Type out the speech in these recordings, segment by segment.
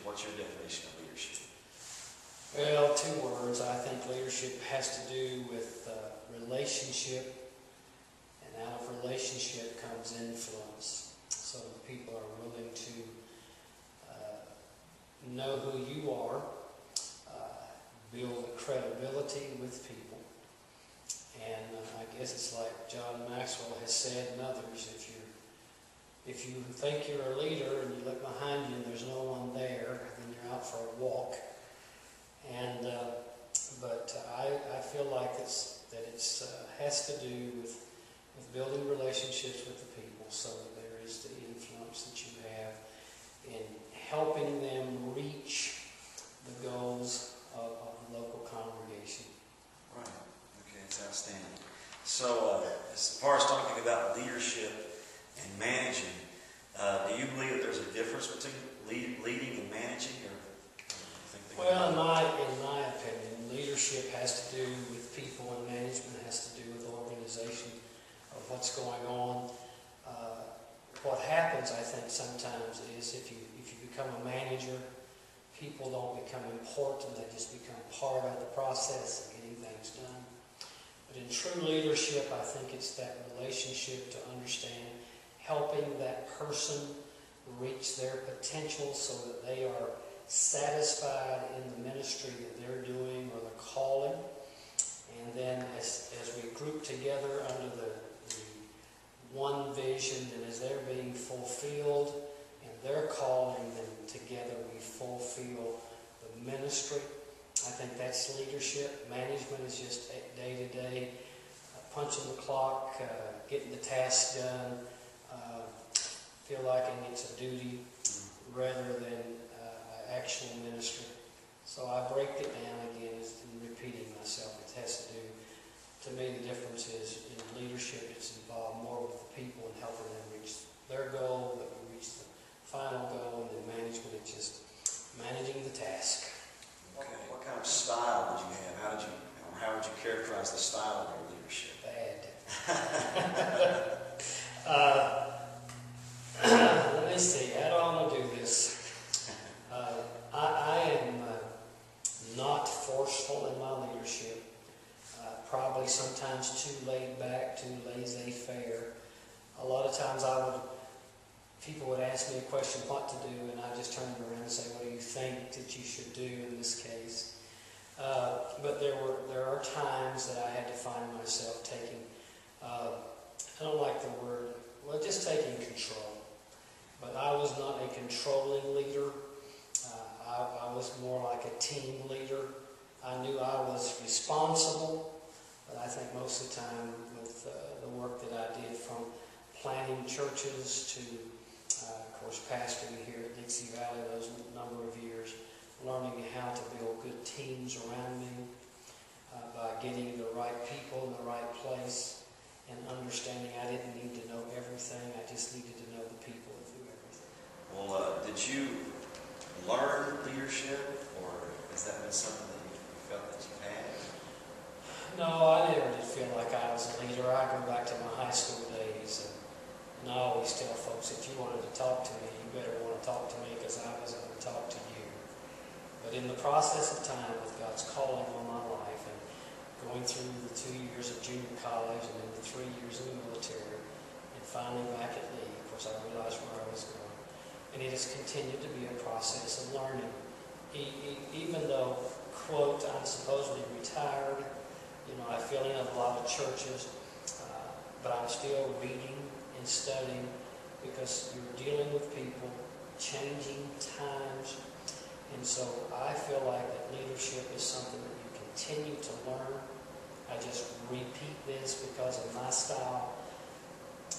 What's your definition of leadership? Well, two words. I think leadership has to do with relationship, and out of relationship comes influence. So people are willing to know who you are, build credibility with people, and I guess it's like John Maxwell has said and others, if you think you're a leader and you look behind you and there's no one there, then you're out for a walk. And but I feel like it has to do with building relationships with the people, so that there is the influence that you have in helping them reach the goals of the local congregation. Right. Okay, it's outstanding. So, as far as talking about leadership and managing, do you believe that there's a difference between leading and managing, or well, in my opinion, leadership has to do with people, and management has to do with organization of what's going on. What happens, I think, sometimes is if you become a manager, people don't become important; they just become part of the process of getting things done. But in true leadership, I think it's that relationship to understand, helping that person reach their potential so that they are satisfied in the ministry that they're doing or the calling. And then as we group together under the one vision, and as they're being fulfilled and their calling, then together we fulfill the ministry. I think that's leadership. Management is just day-to-day, punching the clock, getting the task done, feel like it's a duty rather than actual ministry. So I break it down again in repeating myself. It has to do, to me, the difference is in leadership, it's involved more with the people and helping them reach their goal, that we reach the final goal, and then management, it's just managing the task. Okay. What kind of style did you have? How would you characterize the style of your leadership? Bad. Let me see. How do I want to do this? I am not forceful in my leadership. Probably sometimes too laid back, too laissez-faire. A lot of times people would ask me a question what to do, and I just turn around and say, what do you think that you should do in this case? But there are times that I had to find myself taking, I don't like the word, well, just taking control. But I was not a controlling leader. I was more like a team leader. I knew I was responsible, but I think most of the time with the work that I did, from planning churches to, of course, pastoring here at Dixie Valley those number of years, learning how to build good teams around me by getting the right people in the right place and understanding I didn't need to know everything. I just needed to know the people and do everything. Well, did you learn leadership, or has that been something that you felt that you had? No, I never did feel like I was a leader. I go back to my high school days, and I always tell folks, if you wanted to talk to me, you better want to talk to me, because I wasn't going to talk to you. But in the process of time, with God's calling on my life, and going through the 2 years of junior college and then the 3 years in the military, and finally back at Lee, of course I realized where I was going. And it has continued to be a process of learning. Even though, quote, I'm supposedly retired, I fill in a lot of churches, but I'm still reading and studying, because you're dealing with people, changing times, and so I feel like that leadership is something that you continue to learn. I just repeat this because of my style.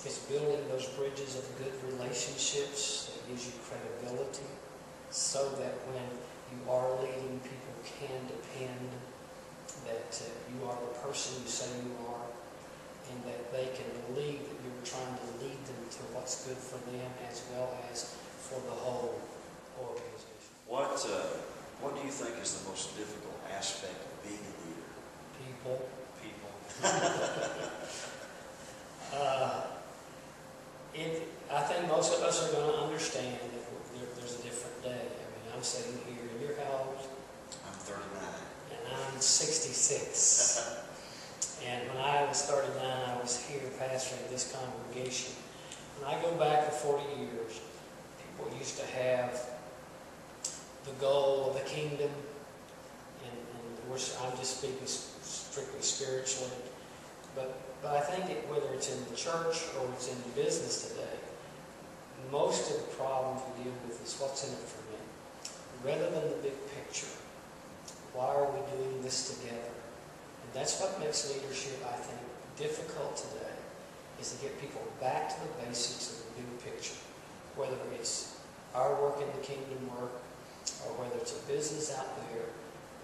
It's building those bridges of good relationships that gives you credibility, so that when you are leading, people can depend that you are the person you say you are, and that they can believe that you're trying to lead them to what's good for them as well as for the whole organization. What do you think is the most difficult aspect of being a leader? People. I think most of us are going to understand that there's a different day. I mean, I'm sitting 66. And when I was 39, I was here pastoring this congregation. When I go back to 40 years, people used to have the goal of the kingdom, and I'm just speaking strictly spiritually, but I think whether it's in the church or it's in the business today, most of the problems we deal with is what's in it for me. Rather than the big picture, why are we doing this together? And that's what makes leadership, I think, difficult today, is to get people back to the basics of the big picture. Whether it's our work in the kingdom work, or whether it's a business out there,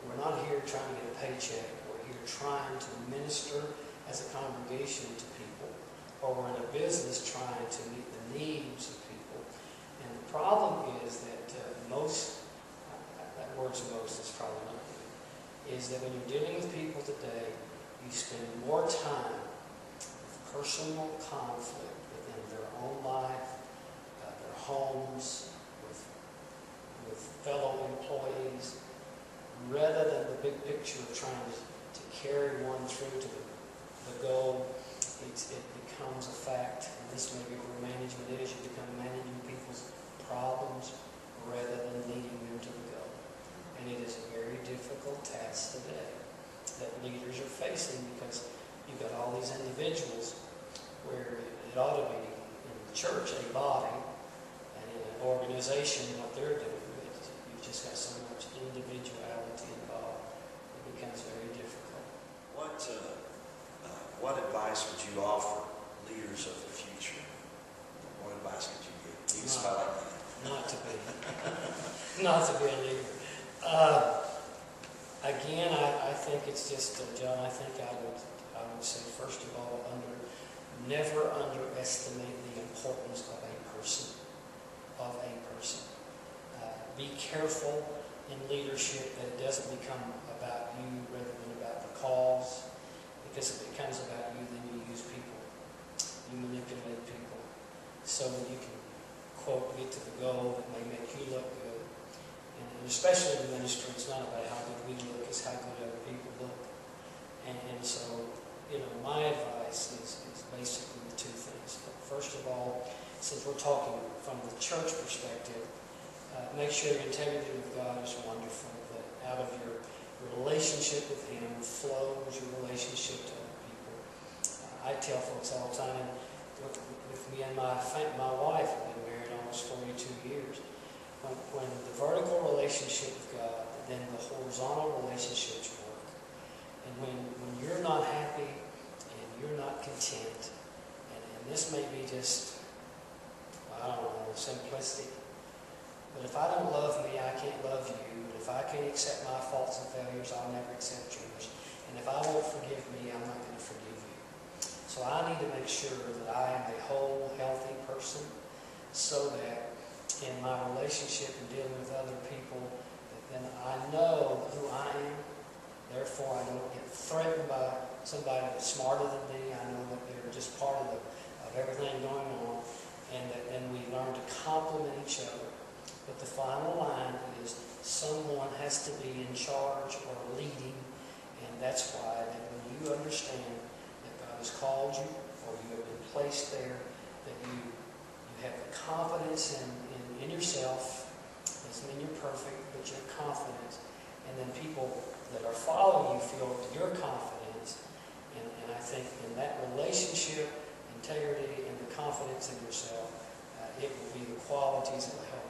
we're not here trying to get a paycheck. We're here trying to minister as a congregation to people, or we're in a business trying to meet the needs of people. And the problem is that that word's most is probably not good, is that when you're dealing with people today, you spend more time with personal conflict within their own life, their homes, with fellow employees, rather than the big picture of trying to carry one through to the goal. It becomes a fact, and this may be where management is. You become managing people's problems rather than leading them to the goal. And it is a very difficult task today that leaders are facing, because you've got all these individuals where it ought to be in the church, a body, and in an organization, what they're doing. You've just got so much individuality involved. It becomes very difficult. What advice would you offer leaders of the future? What advice could you give? You smile like that. Not to be a leader. Again, I think it's just, John, I think I would say, first of all, never underestimate the importance of a person. Be careful in leadership that it doesn't become about you rather than about the cause. Because if it becomes about you, then you use people. You manipulate people so that you can, quote, get to the goal that may make you look good. And especially in ministry, it's not about how good we look, it's how good other people look. And so, my advice is basically the two things. First of all, since we're talking from the church perspective, make sure your integrity with God is wonderful, that out of your relationship with Him flows your relationship to other people. I tell folks all the time, with me and my wife have been married almost 42 years, when the vertical relationship with God, then the horizontal relationships work. And when you're not happy and you're not content, and this may be just, I don't know, simplistic, but if I don't love me, I can't love you. And if I can't accept my faults and failures, I'll never accept yours. And if I won't forgive me, I'm not going to forgive you. So I need to make sure that I am a whole, healthy person, so that in my relationship and dealing with other people, then I know who I am. Therefore, I don't get threatened by somebody that's smarter than me. I know that they're just part of everything going on, and that then we learn to complement each other. But the final line is someone has to be in charge or leading, and that's why that when you understand that God has called you, or you have been placed there, that you have the confidence in yourself. Doesn't mean you're perfect, but you're confident. And then people that are following you feel your confidence. And I think in that relationship, integrity, and the confidence in yourself, it will be the qualities that will help